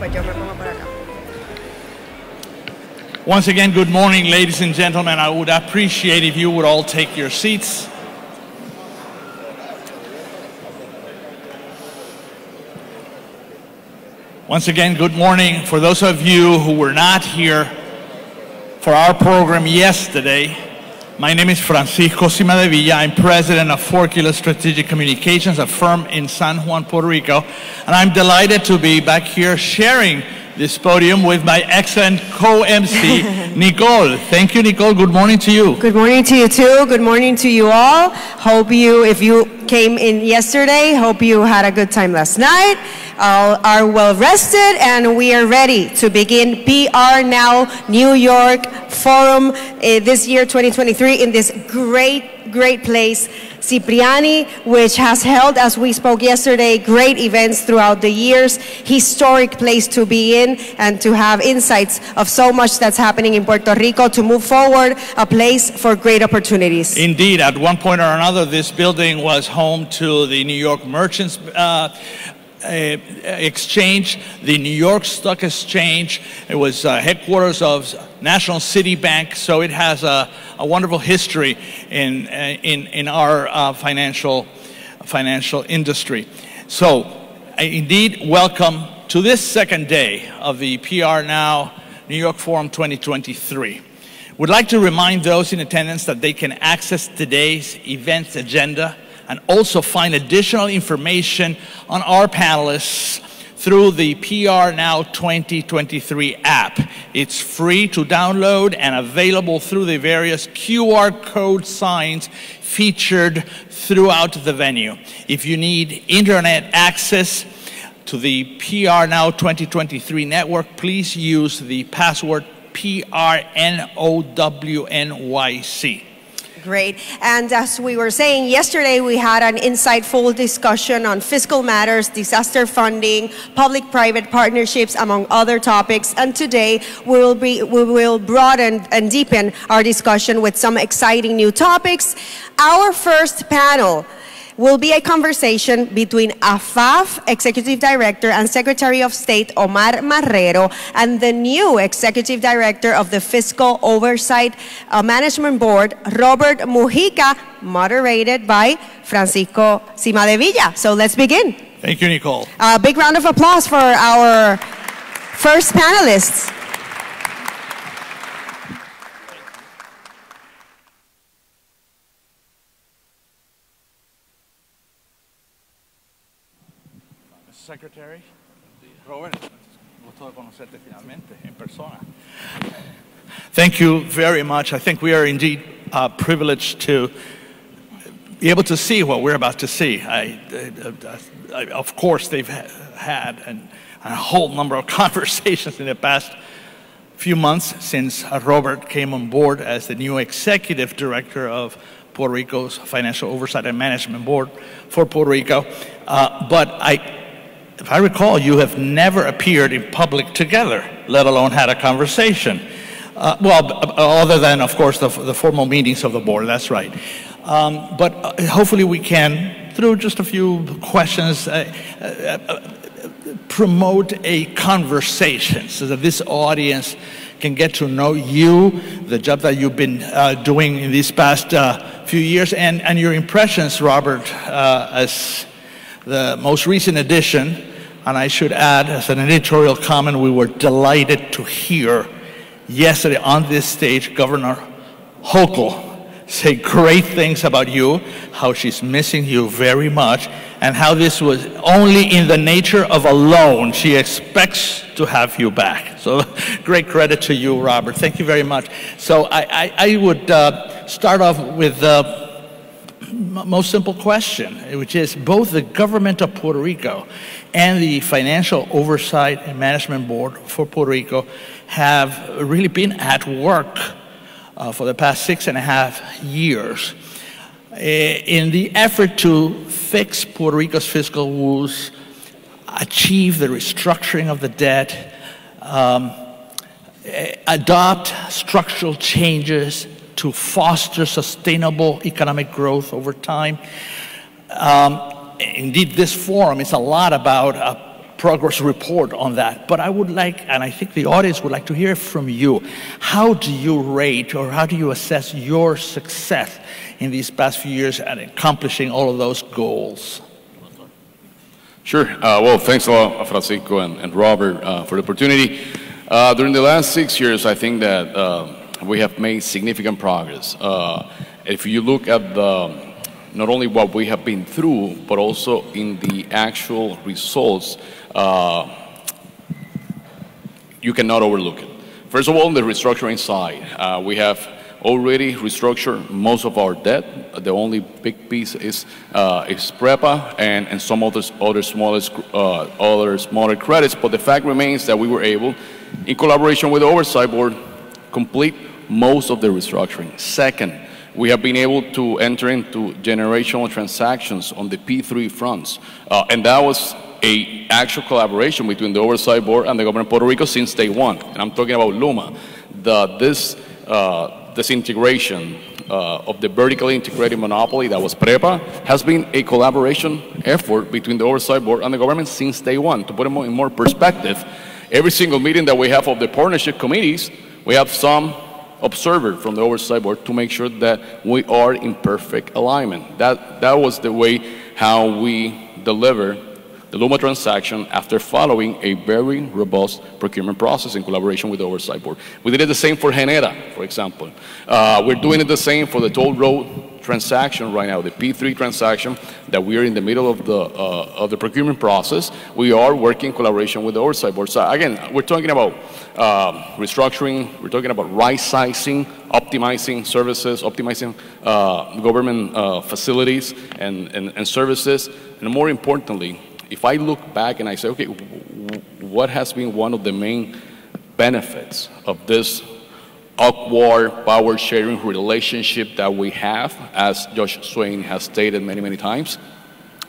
pues yo me pongo por acá. Once again, good morning, ladies and gentlemen. I would appreciate if you would all take your seats. Once again, good morning. For those of you who were not here for our program yesterday, my name is Francisco Cimadevilla. I'm president of 4 Kilo Strategic Communications, a firm in San Juan, Puerto Rico, and I'm delighted to be back here sharing this podium with my excellent co-MC, Nicole. Thank you, Nicole. Good morning to you. Good morning to you too. Good morning to you all. Hope you, if you came in yesterday, hope you had a good time last night, are well rested, and we are ready to begin PRNow New York Forum this year, 2023, in this great place, Cipriani, which has held, as we spoke yesterday, great events throughout the years, historic place to be in and to have insights of so much that's happening in Puerto Rico to move forward, a place for great opportunities. Indeed, at one point or another, this building was home to the New York Merchants Exchange, the New York Stock Exchange. It was headquarters of National City Bank, so it has a wonderful history in our financial industry. So, indeed, welcome to this second day of the PRNow New York Forum 2023. We'd like to remind those in attendance that they can access today's events agenda and also find additional information on our panelists through the PRNow 2023 app. It's free to download and available through the various QR code signs featured throughout the venue. If you need internet access to the PRNow 2023 network, please use the password PRNOWNYC. Great. And as we were saying yesterday, we had an insightful discussion on fiscal matters, disaster funding, public-private partnerships, among other topics. And today we will broaden and deepen our discussion with some exciting new topics. Our first panel will be a conversation between AAFAF Executive Director and Secretary of State Omar Marrero and the new Executive Director of the Fiscal Oversight Management Board, Robert Mujica, moderated by Francisco Cimadevilla. So let's begin. Thank you, Nicole. A big round of applause for our first panelists. Secretary, Robert, gusto conocerte finalmente en persona. Thank you very much. I think we are indeed privileged to be able to see what we're about to see. Of course, they've had a whole number of conversations in the past few months since Robert came on board as the new Executive Director of Puerto Rico's Financial Oversight and Management Board for Puerto Rico. If I recall, you have never appeared in public together, let alone had a conversation. Well, other than, of course, the formal meetings of the board, that's right. But hopefully we can, through just a few questions, promote a conversation so that this audience can get to know you, the job that you've been doing in these past few years, and your impressions, Robert, as the most recent addition. And I should add, as an editorial comment, we were delighted to hear yesterday on this stage Governor Hochul say great things about you, how she's missing you very much, and how this was only in the nature of a loan. She expects to have you back. So great credit to you, Robert. Thank you very much. So I would start off with the most simple question, which is both the government of Puerto Rico and the Financial Oversight and Management Board for Puerto Rico have really been at work for the past 6.5 years in the effort to fix Puerto Rico's fiscal woes, achieve the restructuring of the debt, adopt structural changes to foster sustainable economic growth over time. Indeed, this forum is a lot about progress report on that. But I would like, and I think the audience would like to hear from you, how do you rate or how do you assess your success in these past few years at accomplishing all of those goals? Sure. Well, thanks a lot, Francisco and Robert, for the opportunity. During the last 6 years, I think that we have made significant progress. If you look at not only what we have been through, but also in the actual results, you cannot overlook it. First of all, on the restructuring side, we have already restructured most of our debt. The only big piece is PREPA and some other smaller credits. But the fact remains that we were able, in collaboration with the Oversight Board, complete most of the restructuring. Second, we have been able to enter into generational transactions on the P3 fronts, and that was an actual collaboration between the Oversight Board and the government of Puerto Rico since day one. And I'm talking about LUMA. This integration of the vertically integrated monopoly that was PREPA has been a collaboration effort between the Oversight Board and the government since day one. To put it in more perspective, every single meeting that we have of the partnership committees, we have some observer from the Oversight Board to make sure that we are in perfect alignment. That was the way how we deliver the LUMA transaction after following a very robust procurement process in collaboration with the Oversight Board. We did it the same for Genera, for example. We're doing it the same for the toll road transaction right now, the P3 transaction that we are in the middle of the procurement process. We are working in collaboration with the Oversight Board. So again, we're talking about restructuring, we're talking about right-sizing, optimizing services, optimizing government facilities and services, and more importantly, if I look back and I say, okay, what has been one of the main benefits of this awkward power-sharing relationship that we have, as Judge Swain has stated many, many times?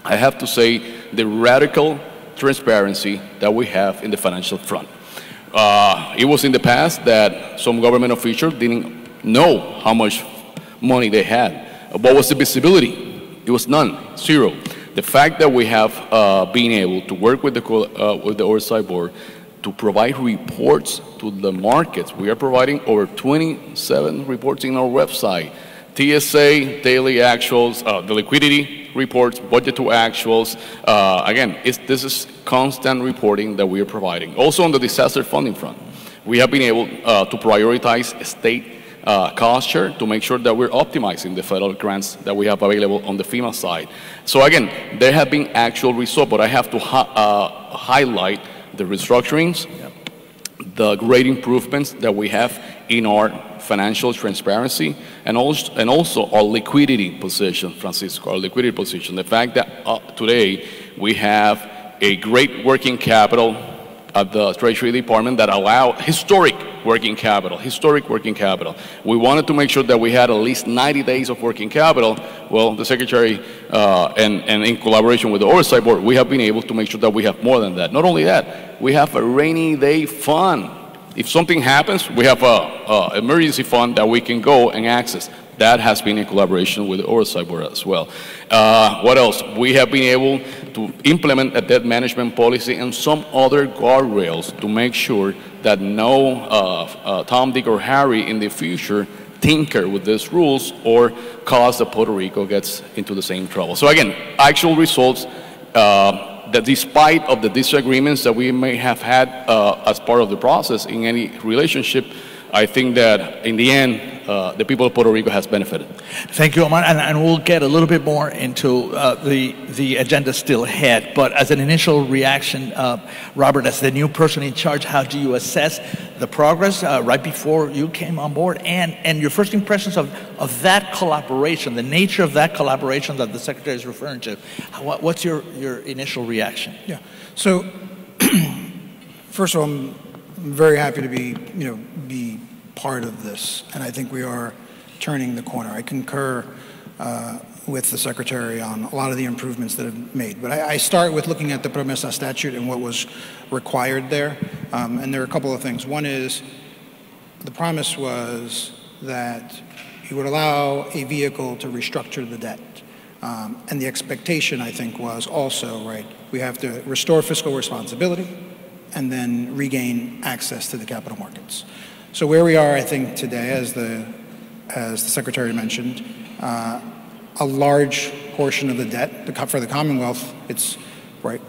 I have to say the radical transparency that we have in the financial front. It was in the past that some government officials didn't know how much money they had. What was the visibility? It was none, zero. The fact that we have been able to work with the Oversight Board to provide reports to the markets. We are providing over 27 reports in our website. TSA, daily actuals, the liquidity reports, budget to actuals. Again, this is constant reporting that we are providing. Also on the disaster funding front, we have been able to prioritize state cost share to make sure that we're optimizing the federal grants that we have available on the FEMA side. So again, there have been actual results, but I have to highlight the restructurings, the great improvements that we have in our financial transparency, and also our liquidity position, Francisco, our liquidity position. The fact that today we have a great working capital at the Treasury Department that allow historic working capital. We wanted to make sure that we had at least 90 days of working capital. Well, the Secretary and in collaboration with the Oversight Board, we have been able to make sure that we have more than that. Not only that, we have a rainy day fund. If something happens, we have an emergency fund that we can go and access. That has been in collaboration with the Oversight Board as well. What else? We have been able to implement a debt management policy and some other guardrails to make sure that no Tom, Dick, or Harry in the future tinker with these rules or cause that Puerto Rico gets into the same trouble. So again, actual results that despite of the disagreements that we may have had as part of the process in any relationship, I think that in the end, the people of Puerto Rico has benefited. Thank you, Omar, and we'll get a little bit more into the agenda still ahead. But as an initial reaction, Robert, as the new person in charge, how do you assess the progress right before you came on board, and your first impressions of that collaboration, the nature of that collaboration that the Secretary is referring to? What's your initial reaction? Yeah. So, first of all, I'm very happy to be part of this, and I think we are turning the corner. I concur with the Secretary on a lot of the improvements that have made. But I start with looking at the PROMESA statute and what was required there, and there are a couple of things. One is the promise was that you would allow a vehicle to restructure the debt. And the expectation, I think, was also, right, we have to restore fiscal responsibility and then regain access to the capital markets. So where we are, I think, today, as the Secretary mentioned, a large portion of the debt for the Commonwealth, it's right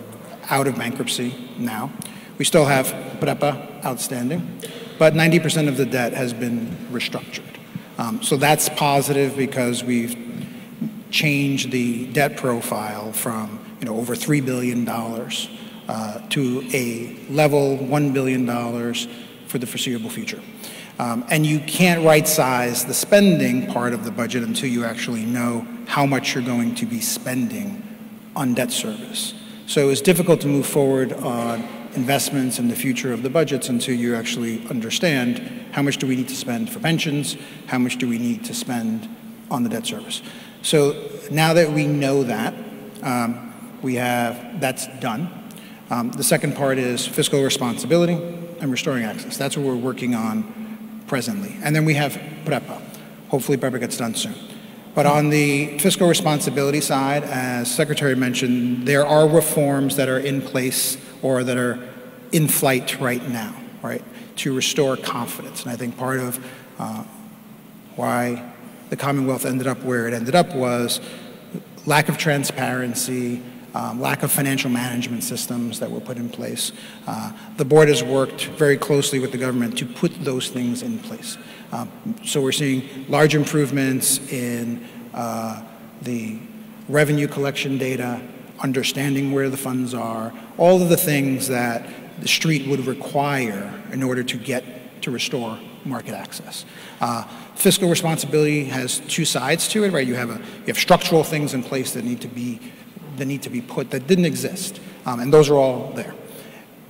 out of bankruptcy now. We still have PREPA outstanding, but 90% of the debt has been restructured. So that's positive because we've changed the debt profile from over $3 billion to a level $1 billion for the foreseeable future. And you can't right-size the spending part of the budget until you actually know how much you're going to be spending on debt service. So it's difficult to move forward on investments in the future of the budgets until you actually understand how much do we need to spend for pensions, how much do we need to spend on the debt service. So now that we know that, that's done. The second part is fiscal responsibility and restoring access. That's what we're working on presently. And then we have PREPA. Hopefully PREPA gets done soon. But on the fiscal responsibility side, as Secretary mentioned, there are reforms that are in place or that are in flight right now, right, to restore confidence. And I think part of why the Commonwealth ended up where it ended up was lack of transparency, lack of financial management systems that were put in place. The board has worked very closely with the government to put those things in place. So we're seeing large improvements in the revenue collection data, understanding where the funds are, all of the things that the street would require in order to restore market access. Fiscal responsibility has two sides to it, right? You have structural things in place that need to be put that didn't exist, and those are all there.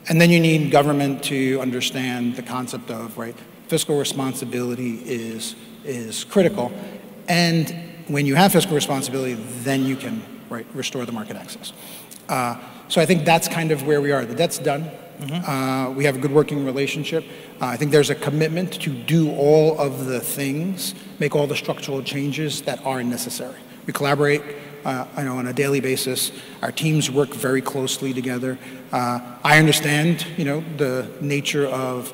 And then you need government to understand the concept of, right, fiscal responsibility is critical, and when you have fiscal responsibility, then you can, right, restore the market access. So I think that's kind of where we are. The debt's done. Mm-hmm. We have a good working relationship. I think there's a commitment to do all of the things, make all the structural changes that are necessary. We collaborate on a daily basis. Our teams work very closely together. I understand, the nature of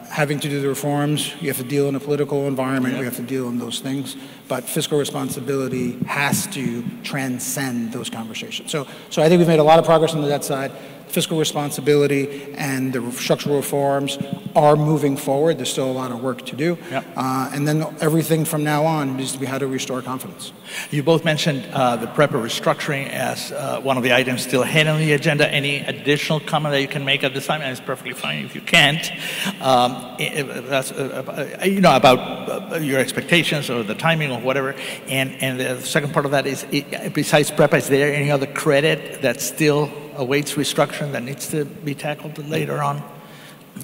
having to do the reforms. You have to deal in a political environment. We have to deal in those things. But fiscal responsibility has to transcend those conversations. So I think we've made a lot of progress on the debt side. Fiscal responsibility and the structural reforms are moving forward. There's still a lot of work to do. Yep. And then everything from now on needs to be how to restore confidence. You both mentioned the PREPA restructuring as one of the items still ahead on the agenda. Any additional comment that you can make at this time? And it's perfectly fine if you can't. That's, about your expectations or the timing or whatever. And the second part of that is, besides PREPA, is there any other credit that still awaits restructuring that needs to be tackled later on?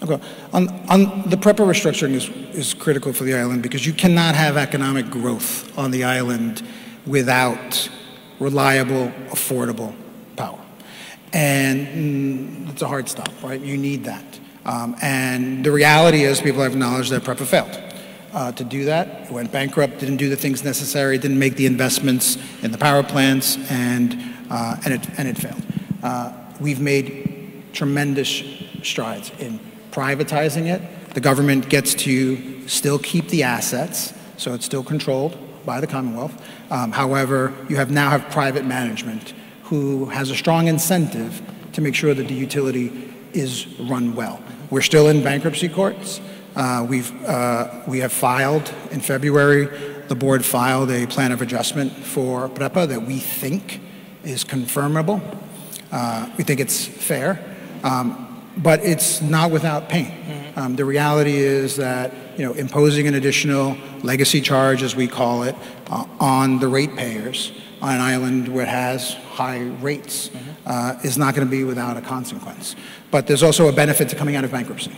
Okay. On the PREPA restructuring is critical for the island because you cannot have economic growth on the island without reliable, affordable power. And it's a hard stop, right? You need that. And the reality is people have acknowledged that PREPA failed. To do that, it went bankrupt, didn't do the things necessary, didn't make the investments in the power plants, and it failed. We've made tremendous strides in privatizing it. The government gets to still keep the assets, so it's still controlled by the Commonwealth. However, you now have private management who has a strong incentive to make sure that the utility is run well. We're still in bankruptcy courts. We have filed in February. The board filed a plan of adjustment for PREPA that we think is confirmable. We think it's fair, but it's not without pain. The reality is that imposing an additional legacy charge, as we call it, on the ratepayers on an island where it has high rates is not going to be without a consequence. But there's also a benefit to coming out of bankruptcy,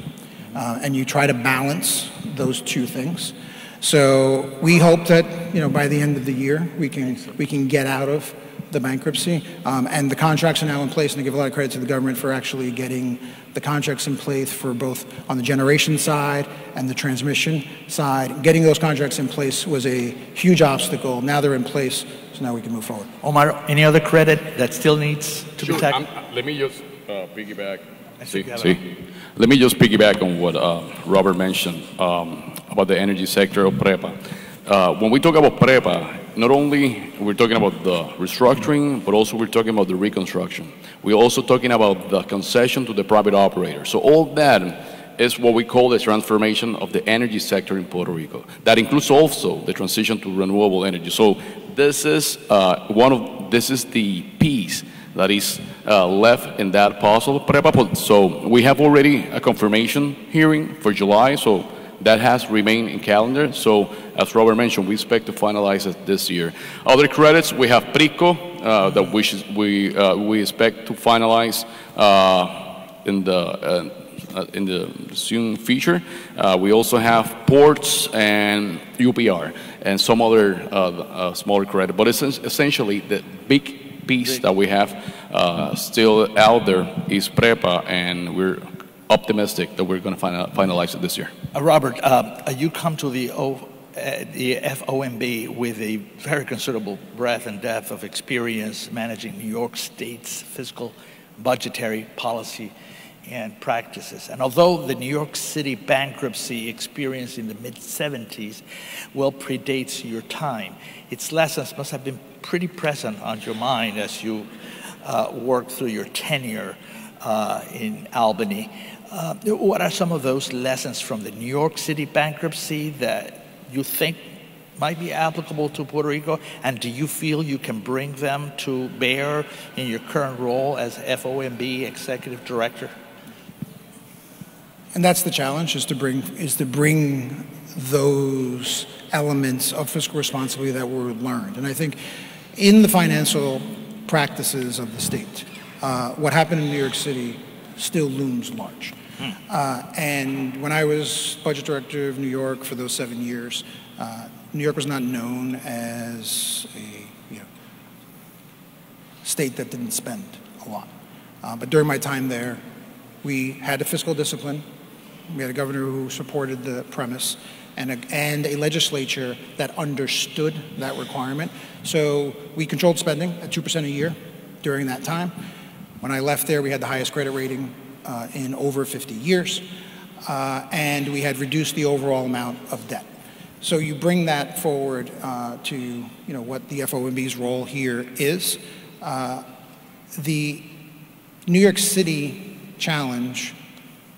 and you try to balance those two things. So we hope that by the end of the year we can get out of the bankruptcy. And the contracts are now in place, and I give a lot of credit to the government for actually getting the contracts in place for both on the generation side and the transmission side. Getting those contracts in place was a huge obstacle. Now they're in place, so now we can move forward. Omar, any other credit that still needs to be tackled? Let me just piggyback. Let me just piggyback on what Robert mentioned about the energy sector of PREPA. When we talk about PREPA, not only we're talking about the restructuring, but also we're talking about the reconstruction. We're also talking about the concession to the private operator. So all that is what we call the transformation of the energy sector in Puerto Rico. That includes also the transition to renewable energy. So this is this is the piece that is left in that puzzle. So we have already a confirmation hearing for July. So that has remained in calendar. So as Robert mentioned, we expect to finalize it this year. Other credits, we have PRICO that we expect to finalize in the soon future. We also have ports and UPR and some other smaller credit. But it's essentially the big piece that we have still out there is PREPA, and we're optimistic that we're going to finalize it this year. Robert, you come to the FOMB with a very considerable breadth and depth of experience managing New York State's fiscal budgetary policy and practices. And although the New York City bankruptcy experience in the mid-70s well predates your time, its lessons must have been pretty present on your mind as you worked through your tenure in Albany. What are some of those lessons from the New York City bankruptcy that you think might be applicable to Puerto Rico? And do you feel you can bring them to bear in your current role as FOMB Executive Director? And that's the challenge, is to bring those elements of fiscal responsibility that were learned. And I think in the financial practices of the state, what happened in New York City still looms large. And when I was budget director of New York for those 7 years, New York was not known as a state that didn't spend a lot. But during my time there, we had a fiscal discipline. We had a governor who supported the premise, and a legislature that understood that requirement. So we controlled spending at 2% a year during that time. When I left there, we had the highest credit rating in over 50 years, and we had reduced the overall amount of debt. So you bring that forward to what the FOMB's role here is. The New York City challenge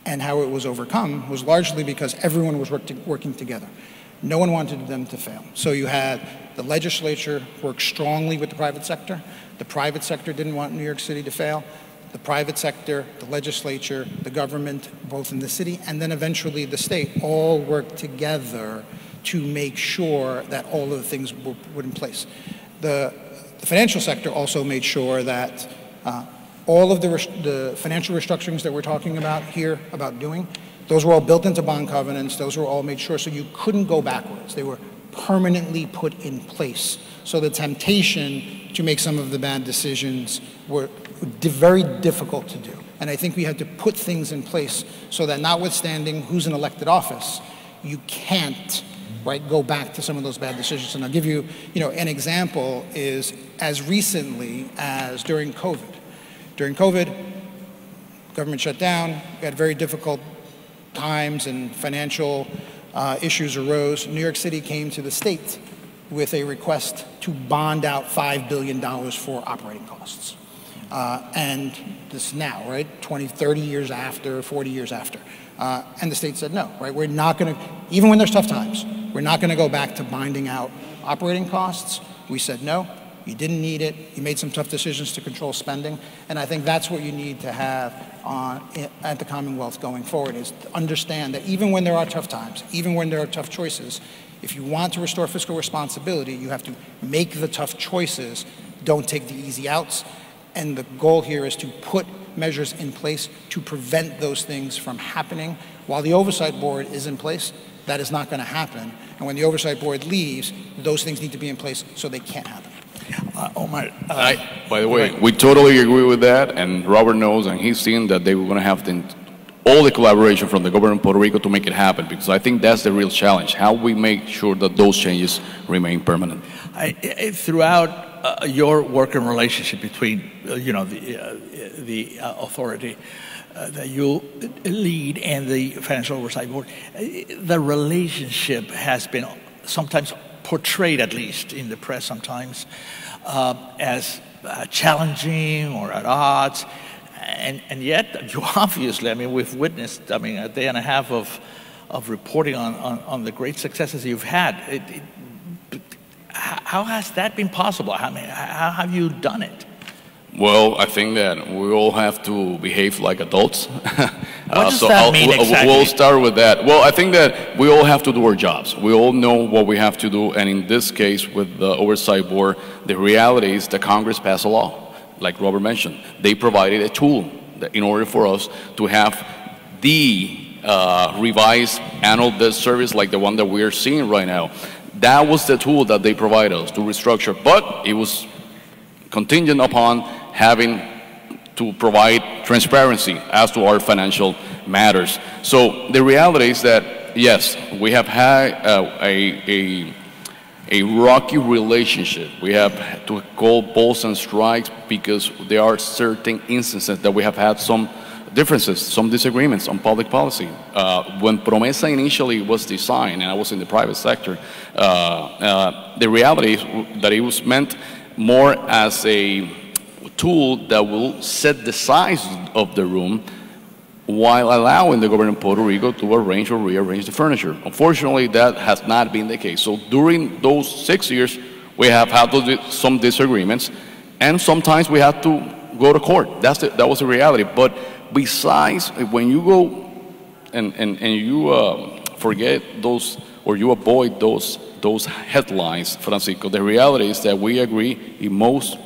and how it was overcome was largely because everyone was working together. No one wanted them to fail. So you had the legislature work strongly with the private sector. The private sector didn't want New York City to fail. The private sector, the legislature, the government, both in the city, and then eventually the state, all worked together to make sure that all of the things were in place. The financial sector also made sure that all of the financial restructurings that we're talking about here, about doing, those were all built into bond covenants. Those were all made sure so you couldn't go backwards. They were permanently put in place. So the temptation to make some of the bad decisions were very difficult to do. And I think we had to put things in place so that notwithstanding who's in elected office, you can't go back to some of those bad decisions. And I'll give you, an example is as recently as during COVID. During COVID, government shut down, we had very difficult times and financial issues arose. New York City came to the state with a request to bond out $5 billion for operating costs. And this now, 20, 30 years after, 40 years after. And the state said no, We're not going to, even when there's tough times, we're not going to go back to binding out operating costs. We said no, you didn't need it. You made some tough decisions to control spending. And I think that's what you need to have at the Commonwealth going forward, is to understand that even when there are tough times, even when there are tough choices, if you want to restore fiscal responsibility, you have to make the tough choices, don't take the easy outs. And the goal here is to put measures in place to prevent those things from happening. While the oversight board is in place, that is not going to happen. And when the oversight board leaves, those things need to be in place so they can't happen. Omar. By the way, we totally agree with that, and Robert knows, and he's seen that they were going to have all the collaboration from the government of Puerto Rico to make it happen, because I think that's the real challenge, how we make sure that those changes remain permanent. Throughout your working relationship between, the authority that you lead and the Financial Oversight Board, the relationship has been sometimes portrayed, at least in the press sometimes, as challenging or at odds. And yet, you obviously, we've witnessed, a day and a half of reporting on the great successes you've had. How has that been possible? How have you done it? Well, I think that we all have to behave like adults. What does that mean exactly? We'll start with that. Well, I think that we all have to do our jobs. We all know what we have to do, and in this case, with the Oversight Board, the reality is that Congress passed a law. Like Robert mentioned, they provided a tool that in order for us to have the revised annual debt service like the one that we are seeing right now. That was the tool that they provided us to restructure, but it was contingent upon having to provide transparency as to our financial matters. So the reality is that, yes, we have had a rocky relationship. We have to call balls and strikes because there are certain instances that we have had some differences, some disagreements on public policy. When PROMESA initially was designed, and I was in the private sector, the reality is that it was meant more as a tool that will set the size of the room while allowing the government of Puerto Rico to arrange or rearrange the furniture. Unfortunately, that has not been the case. So during those 6 years, we have had some disagreements, and sometimes we had to go to court. That was the reality. But besides, when you go and you forget those, or you avoid those headlines, Francisco, the reality is that we agree in most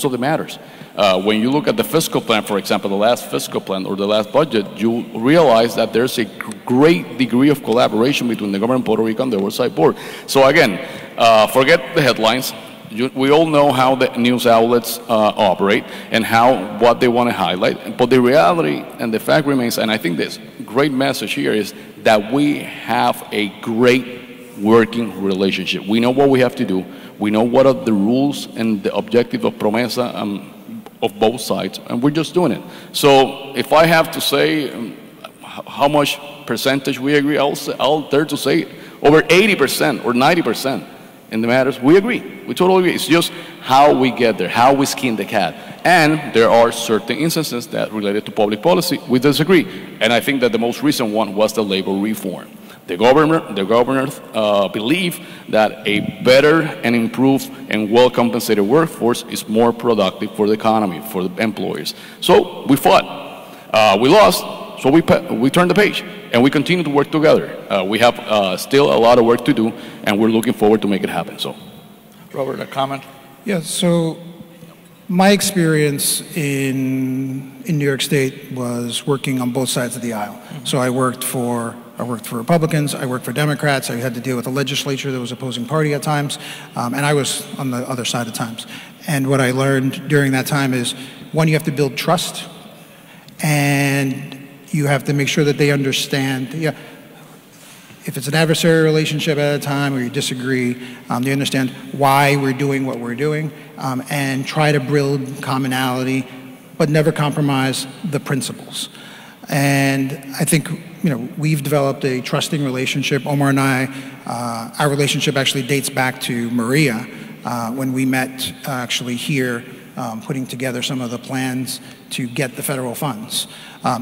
of the matters. When you look at the fiscal plan, for example, the last fiscal plan or the last budget, you realize that there's a great degree of collaboration between the government of Puerto Rico and the Oversight Board. So again, forget the headlines. We all know how the news outlets operate and what they want to highlight. But the reality and the fact remains, and I think this great message here is that we have a great working relationship. We know what we have to do. We know what are the rules and the objective of PROMESA of both sides, and we're just doing it. So if I have to say how much percentage we agree, I'll dare to say over 80% or 90% in the matters we agree. We totally agree. It's just how we get there, how we skin the cat. And there are certain instances that related to public policy we disagree. And I think that the most recent one was the labor reform. The governor believed that a better and improved and well-compensated workforce is more productive for the economy, for the employers. So we fought. We lost, so we turned the page, and we continue to work together. We have still a lot of work to do, and we're looking forward to make it happen. So, Robert, a comment? Yeah, so my experience in New York State was working on both sides of the aisle. Mm-hmm. So I worked for Republicans, I worked for Democrats, I had to deal with a legislature that was opposing party at times, and I was on the other side at times. And what I learned during that time is, one, you have to build trust, and you have to make sure that they understand, if it's an adversarial relationship at a time or you disagree, they understand why we're doing what we're doing, and try to build commonality, but never compromise the principles. And I think, we've developed a trusting relationship. Omar and I, our relationship actually dates back to Maria, when we met actually here, putting together some of the plans to get the federal funds.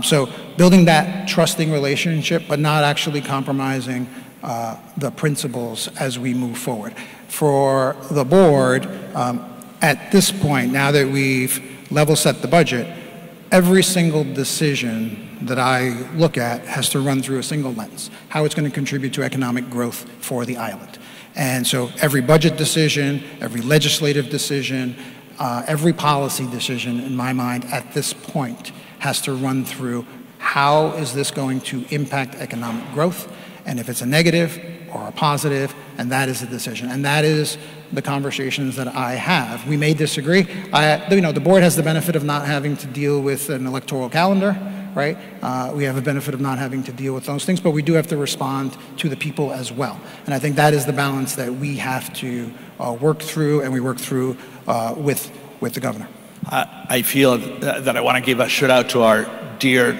So building that trusting relationship, but not actually compromising the principles as we move forward. For the board, at this point, now that we've level set the budget, every single decision that I look at has to run through a single lens, how it's going to contribute to economic growth for the island. And so every budget decision, every legislative decision, every policy decision in my mind at this point has to run through how is this going to impact economic growth, and if it's a negative, or a positive, and that is the decision. And that is the conversations that I have. We may disagree. The board has the benefit of not having to deal with an electoral calendar, right? We have a benefit of not having to deal with those things, but we do have to respond to the people as well. And I think that is the balance that we have to work through, and we work through with the governor. I feel that I want to give a shout out to our dear,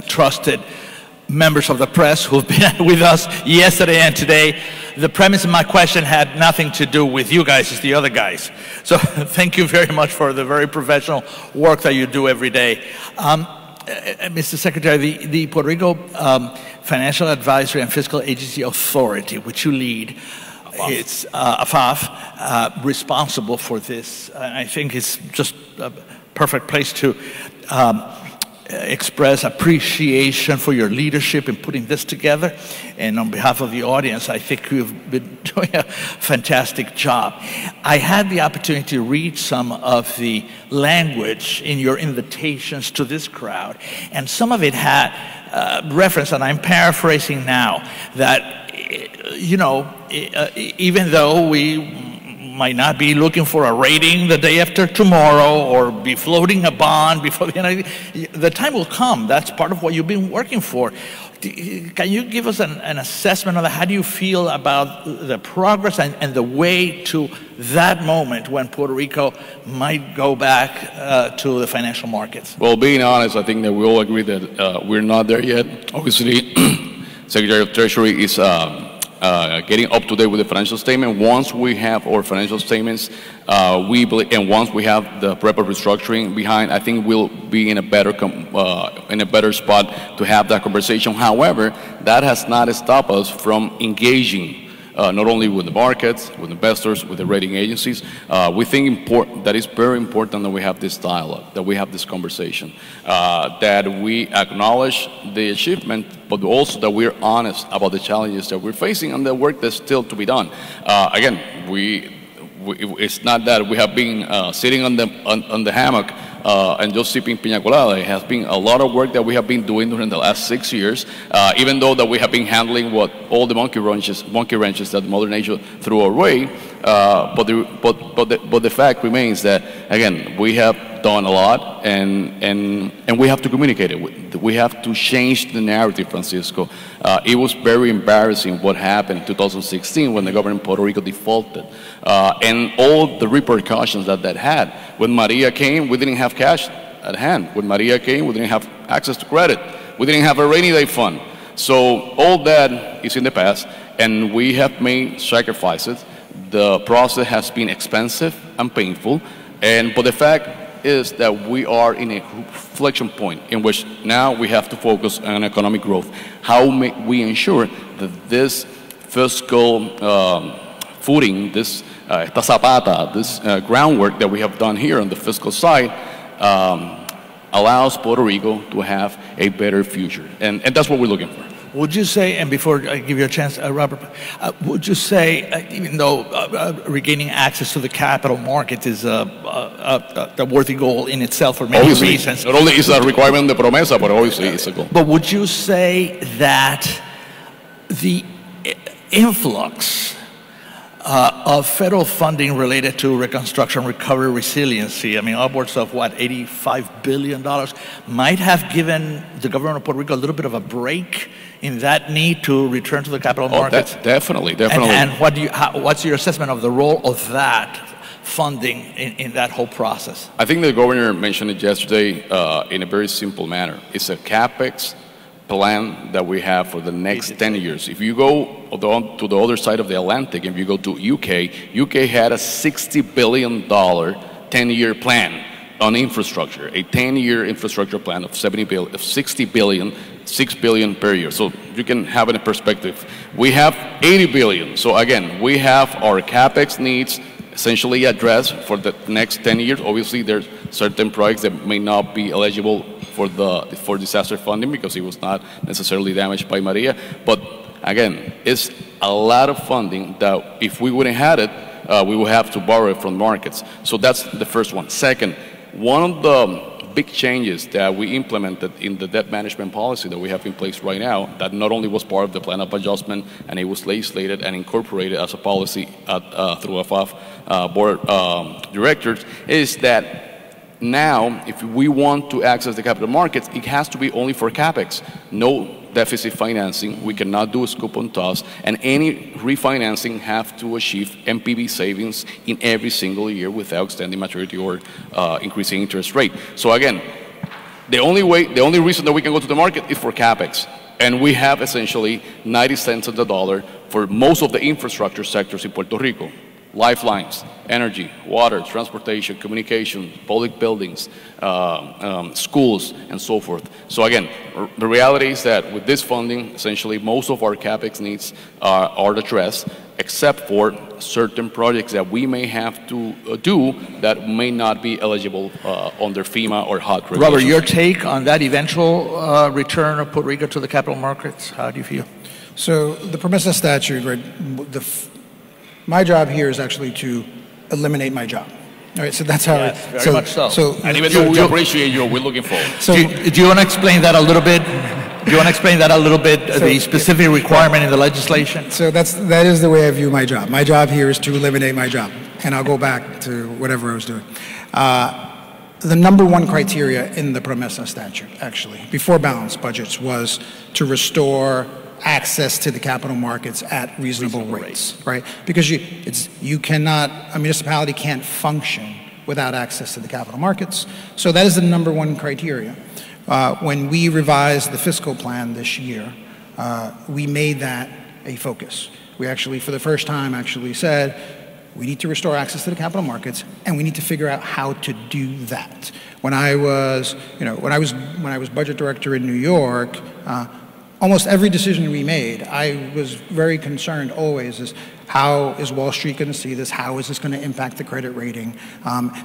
trusted members of the press who've been with us yesterday and today. The premise of my question had nothing to do with you guys, it's the other guys. So thank you very much for the very professional work that you do every day. Mr. Secretary, the Puerto Rico Financial Advisory and Fiscal Agency Authority, which you lead, it's AAFAF, responsible for this. I think it's just a perfect place to express appreciation for your leadership in putting this together. And on behalf of the audience, I think you've been doing a fantastic job. I had the opportunity to read some of the language in your invitations to this crowd, and some of it had reference, and I'm paraphrasing now, that, you know, even though we might not be looking for a rating the day after tomorrow or be floating a bond before the end of the time will come. That's part of what you've been working for. Can you give us an assessment of that? How do you feel about the progress and the way to that moment when Puerto Rico might go back to the financial markets? Well, being honest, I think that we all agree that we're not there yet. Obviously, Secretary of Treasury is getting up to date with the financial statement. Once we have our financial statements, we believe, and once we have the PREPA restructuring behind, I think we'll be in a better spot to have that conversation. However, that has not stopped us from engaging not only with the markets, with investors, with the rating agencies. We think that it's very important that we have this dialogue, that we have this conversation, that we acknowledge the achievement, but also that we're honest about the challenges that we're facing and the work that's still to be done. Again, it's not that we have been sitting on the hammock and just sipping piña colada. It has been a lot of work that we have been doing during the last 6 years, even though that we have been handling all the monkey wrenches that Mother Nature threw our way. But the fact remains that, again, we have done a lot, and we have to communicate it. We have to change the narrative, Francisco. It was very embarrassing what happened in 2016 when the government of Puerto Rico defaulted, and all the repercussions that had. When Maria came, we didn't have cash at hand. When Maria came, we didn't have access to credit. We didn't have a rainy day fund. So all that is in the past, and we have made sacrifices. The process has been expensive and painful, but the fact is that we are in a inflection point in which now we have to focus on economic growth. How may we ensure that this fiscal footing, this esta zapata, this groundwork that we have done here on the fiscal side allows Puerto Rico to have a better future, and that's what we're looking for. Would you say, and before I give you a chance, Robert, would you say, even though regaining access to the capital market is a worthy goal in itself for many reasons? Not only is a requirement de promesa, but obviously it's a goal. But would you say that the influx of federal funding related to reconstruction, recovery, resiliency, I mean, upwards of what, $85 billion, might have given the government of Puerto Rico a little bit of a break in that need to return to the capital markets? Definitely. And what's your assessment of the role of that funding in that whole process? I think the governor mentioned it yesterday in a very simple manner. It's a CapEx plan that we have for the next 10 years. If you go to the other side of the Atlantic, if you go to UK had a $60 billion 10-year plan on infrastructure, a 10-year infrastructure plan of $60 billion, $6 billion per year. So you can have it in perspective. We have $80 billion. So again, we have our CapEx needs essentially addressed for the next 10 years. Obviously, there's certain projects that may not be eligible for disaster funding because it was not necessarily damaged by Maria. But again, it's a lot of funding that if we wouldn't have it, we would have to borrow it from markets. So that's the first one. Second, one of the big changes that we implemented in the debt management policy that we have in place right now, that not only was part of the plan of adjustment, and it was legislated and incorporated as a policy through AAFAF board directors, is that now, if we want to access the capital markets, it has to be only for CapEx. No deficit financing. We cannot do a scoop on toss. And any refinancing have to achieve MPV savings in every single year without extending maturity or increasing interest rate. So again, the only reason that we can go to the market is for CapEx. And we have essentially 90 cents on the dollar for most of the infrastructure sectors in Puerto Rico. Lifelines, energy, water, transportation, communication, public buildings, schools, and so forth. So again, the reality is that with this funding, essentially most of our CapEx needs are addressed, except for certain projects that we may have to do that may not be eligible under FEMA or HUD regulations. Robert, your take on that eventual return of Puerto Rico to the capital markets? How do you feel? So the PROMESA statute, right, my job here is actually to eliminate my job. All right, so that's how. Yes, very much so. And even though we appreciate you, we're looking forward. So, do you want to explain that a little bit? Do you want to explain that a little bit? The specific requirement in the legislation. So that is the way I view my job. My job here is to eliminate my job, and I'll go back to whatever I was doing. The number one criteria in the PROMESA statute, actually, before balanced budgets, was to restore access to the capital markets at reasonable rates, right? Because a municipality can't function without access to the capital markets. So that is the number one criteria. When we revised the fiscal plan this year, we made that a focus. We actually, for the first time, actually said, we need to restore access to the capital markets, and we need to figure out how to do that. When I was budget director in New York, almost every decision we made, I was very concerned always is how is Wall Street going to see this? How is this going to impact the credit rating?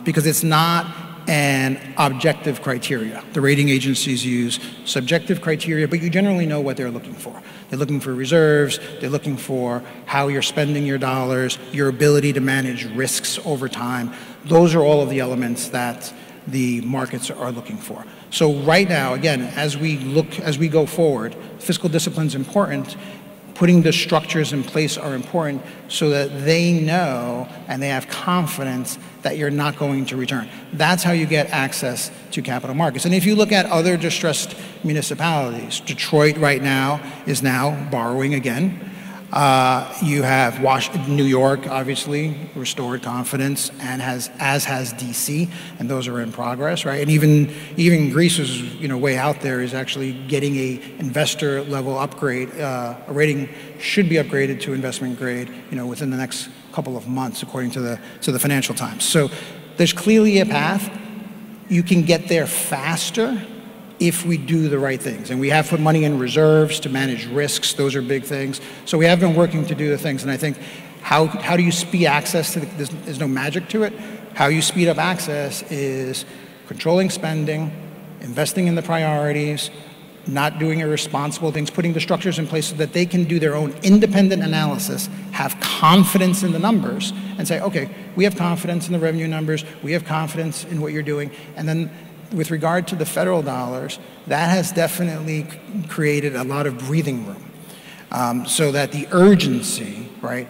Because it's not an objective criteria. The rating agencies use subjective criteria, but you generally know what they're looking for. They're looking for reserves. They're looking for how you're spending your dollars, your ability to manage risks over time. Those are all of the elements that the markets are looking for. So right now, again, as we go forward, fiscal discipline is important. Putting the structures in place are important so that they know and they have confidence that you're not going to return. That's how you get access to capital markets. And if you look at other distressed municipalities, Detroit right now is borrowing again. You have New York, obviously, restored confidence, and as has DC, and those are in progress, right? And even Greece is, way out there, is actually getting a investor level upgrade. A rating should be upgraded to investment grade, within the next couple of months, according to the Financial Times. So there's clearly a path. You can get there faster if we do the right things. And we have put money in reserves to manage risks. Those are big things. So we have been working to do the things. And I think how do you speed access to there's no magic to it. How you speed up access is controlling spending, investing in the priorities, not doing irresponsible things, putting the structures in place so that they can do their own independent analysis, have confidence in the numbers, and say, okay, we have confidence in the revenue numbers, we have confidence in what you're doing, and then with regard to the federal dollars, that has definitely created a lot of breathing room, so that the urgency, right,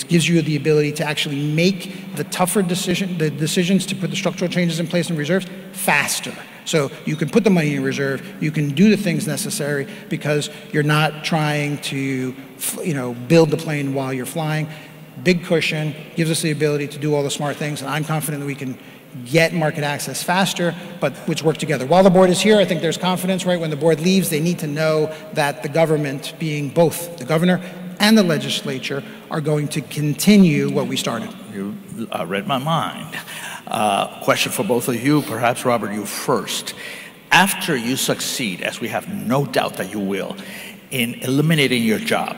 gives you the ability to actually make the tougher decisions to put the structural changes in place in reserves faster. So you can put the money in reserve, you can do the things necessary because you're not trying to, build the plane while you're flying. Big cushion gives us the ability to do all the smart things, and I'm confident that we can get market access faster, but which work together. While the board is here, I think there's confidence, right? When the board leaves, they need to know that the government, being both the governor and the legislature, are going to continue what we started. You read my mind. Question for both of you, perhaps Robert, you first. After you succeed, as we have no doubt that you will, in eliminating your job,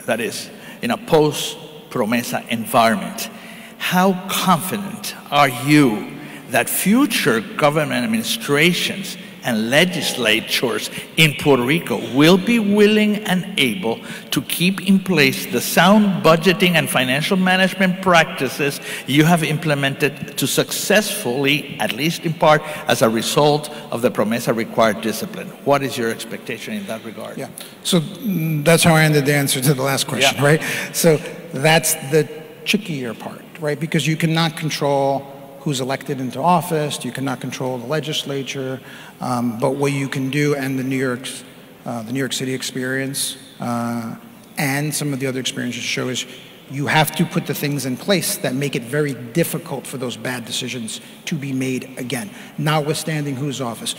that is, in a post-PROMESA environment, how confident are you that future government administrations and legislatures in Puerto Rico will be willing and able to keep in place the sound budgeting and financial management practices you have implemented to successfully, at least in part, as a result of the PROMESA required discipline? What is your expectation in that regard? Yeah, so that's how I ended the answer to the last question, yeah. right? So that's the trickier part, right? Because you cannot control who's elected into office, you cannot control the legislature, but what you can do, and the New York City experience and some of the other experiences show, is you have to put the things in place that make it very difficult for those bad decisions to be made again, notwithstanding whose office.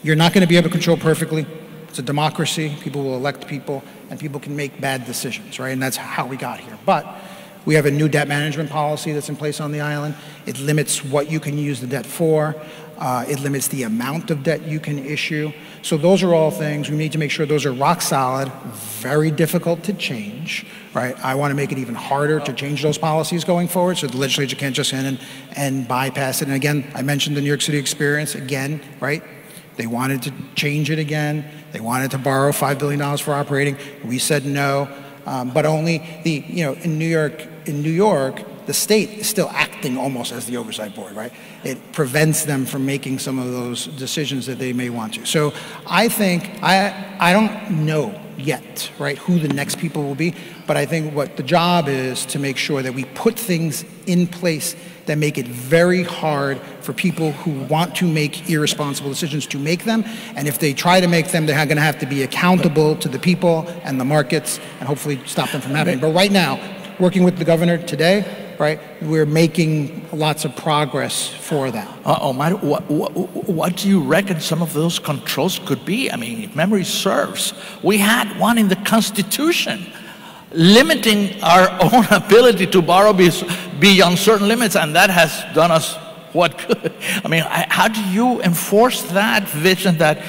You're not going to be able to control perfectly. It's a democracy. People will elect people, and people can make bad decisions, right? And that's how we got here. But we have a new debt management policy that's in place on the island. It limits what you can use the debt for. It limits the amount of debt you can issue. So those are all things we need to make sure those are rock solid, very difficult to change, right? I want to make it even harder to change those policies going forward, so the legislature can't just in and bypass it. And again, I mentioned the New York City experience again, right? They wanted to change it again. They wanted to borrow $5 billion for operating. We said no, but only in New York, the state is still acting almost as the oversight board, right? It prevents them from making some of those decisions that they may want to. So I think, I don't know yet, right, who the next people will be, but I think what the job is to make sure that we put things in place that make it very hard for people who want to make irresponsible decisions to make them. And if they try to make them, they're going to have to be accountable to the people and the markets and hopefully stop them from happening. But right now, working with the governor today, right, we're making lots of progress for that. Omar, what do you reckon some of those controls could be? I mean, if memory serves, we had one in the Constitution limiting our own ability to borrow beyond certain limits, and that has done us what good. I mean, how do you enforce that vision that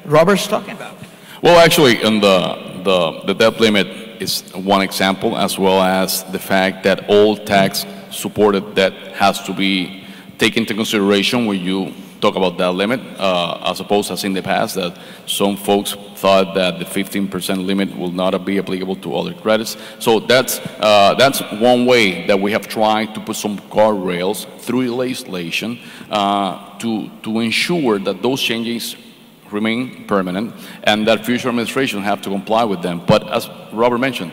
Robert's talking about? Well, actually, in the debt limit is one example, as well as the fact that all tax-supported debt has to be taken into consideration when you talk about that limit, as opposed as in the past that some folks thought that the 15% limit will not be applicable to other credits. So that's one way that we have tried to put some guardrails through legislation to ensure that those changes remain permanent and that future administration have to comply with them. But as Robert mentioned,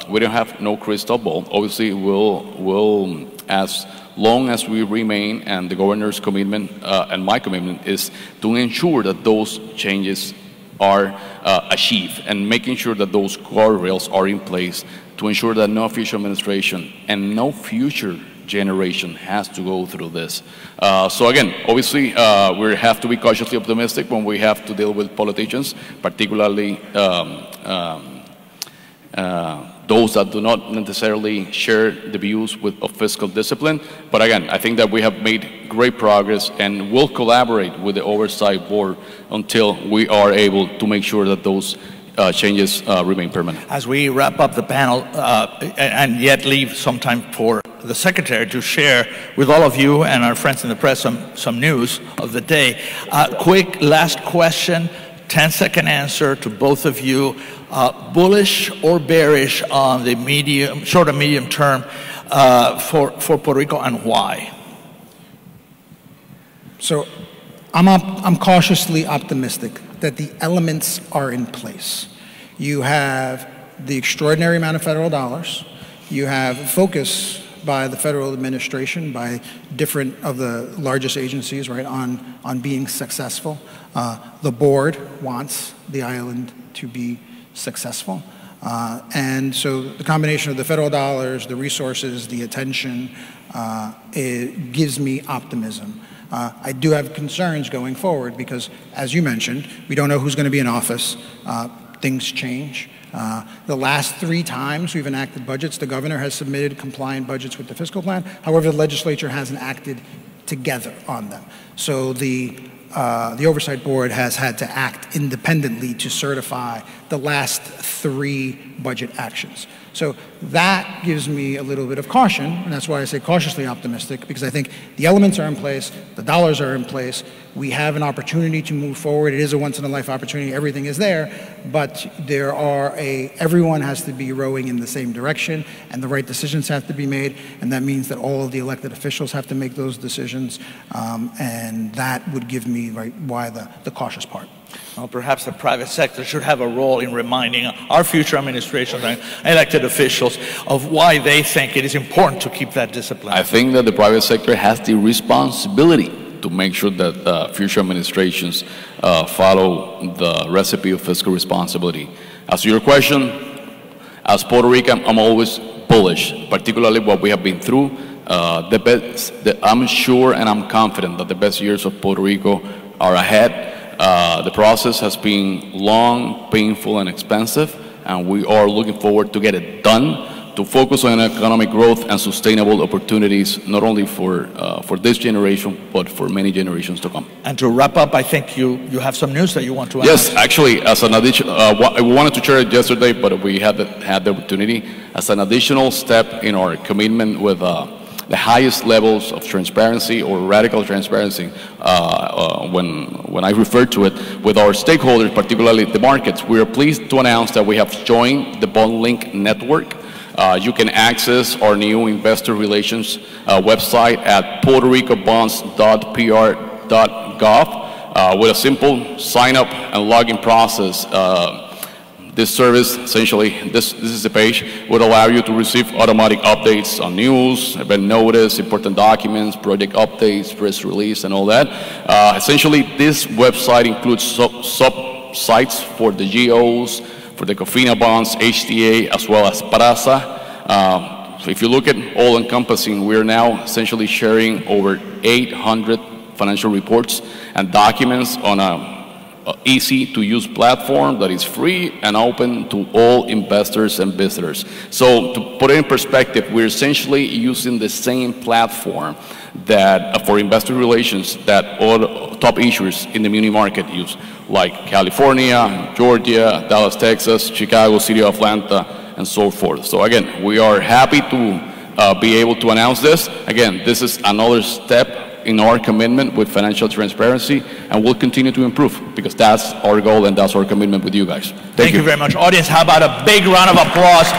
we don't have no crystal ball. Obviously, we'll as long as we remain, and the governor's commitment and my commitment is to ensure that those changes are achieved and making sure that those guardrails are in place to ensure that no future administration and no future generation has to go through this. So again, obviously, we have to be cautiously optimistic when we have to deal with politicians, particularly those that do not necessarily share the views of fiscal discipline. But again, I think that we have made great progress and will collaborate with the Oversight Board until we are able to make sure that those changes remain permanent. As we wrap up the panel and yet leave some time for the Secretary to share with all of you and our friends in the press some news of the day. Quick last question, 10-second answer to both of you. Bullish or bearish on the short and medium term for Puerto Rico, and why? So I'm cautiously optimistic that the elements are in place. You have the extraordinary amount of federal dollars. You have focus by the federal administration, by different of the largest agencies, right, on being successful. The board wants the island to be successful. And so the combination of the federal dollars, the resources, the attention, it gives me optimism. I do have concerns going forward because, as you mentioned, we don't know who's going to be in office. Things change. The last 3 times we've enacted budgets, the governor has submitted compliant budgets with the fiscal plan. However, the legislature hasn't acted together on them. So the Oversight Board has had to act independently to certify the last 3 budget actions. So that gives me a little bit of caution, and that's why I say cautiously optimistic, because I think the elements are in place, the dollars are in place, we have an opportunity to move forward. It is a once-in-a-life opportunity, everything is there, but everyone has to be rowing in the same direction, and the right decisions have to be made, and that means that all of the elected officials have to make those decisions, and that would give me why the cautious part. Well, perhaps the private sector should have a role in reminding our future administrations and elected officials of why they think it is important to keep that discipline. I think that the private sector has the responsibility to make sure that future administrations follow the recipe of fiscal responsibility. As to your question, as Puerto Rican, I'm always bullish, particularly what we have been through. I'm sure and I'm confident that the best years of Puerto Rico are ahead. The process has been long, painful, and expensive, and we are looking forward to get it done, to focus on economic growth and sustainable opportunities, not only for this generation, but for many generations to come. And to wrap up, I think you have some news that you want to announce. Yes, actually, as an addition, we wanted to share it yesterday, but we had the opportunity. As an additional step in our commitment with the highest levels of transparency or radical transparency, when I refer to it, with our stakeholders, particularly the markets, we are pleased to announce that we have joined the BondLink network. You can access our new investor relations website at puertoricobonds.pr.gov with a simple sign up and login process. This service, essentially, this is the page, would allow you to receive automatic updates on news, event notice, important documents, project updates, press release, and all that. Essentially, this website includes sub-sites for the GOs, for the COFINA bonds, HTA, as well as PRASA. If you look at all-encompassing, we're now essentially sharing over 800 financial reports and documents on a easy-to-use platform that is free and open to all investors and visitors. So to put it in perspective, we're essentially using the same platform that for investor relations that all top issuers in the muni market use, like California, Georgia, Dallas, Texas, Chicago, City of Atlanta, and so forth. So again, we are happy to be able to announce this. Again, this is another step in our commitment with financial transparency, and we'll continue to improve because that's our goal and that's our commitment with you guys. Thank you very much. Audience, how about a big round of applause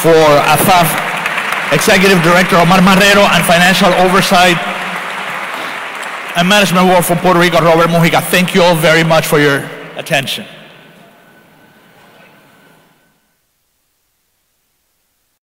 for AAFAF Executive Director Omar Marrero and Financial Oversight and Management Board for Puerto Rico, Robert Mujica. Thank you all very much for your attention.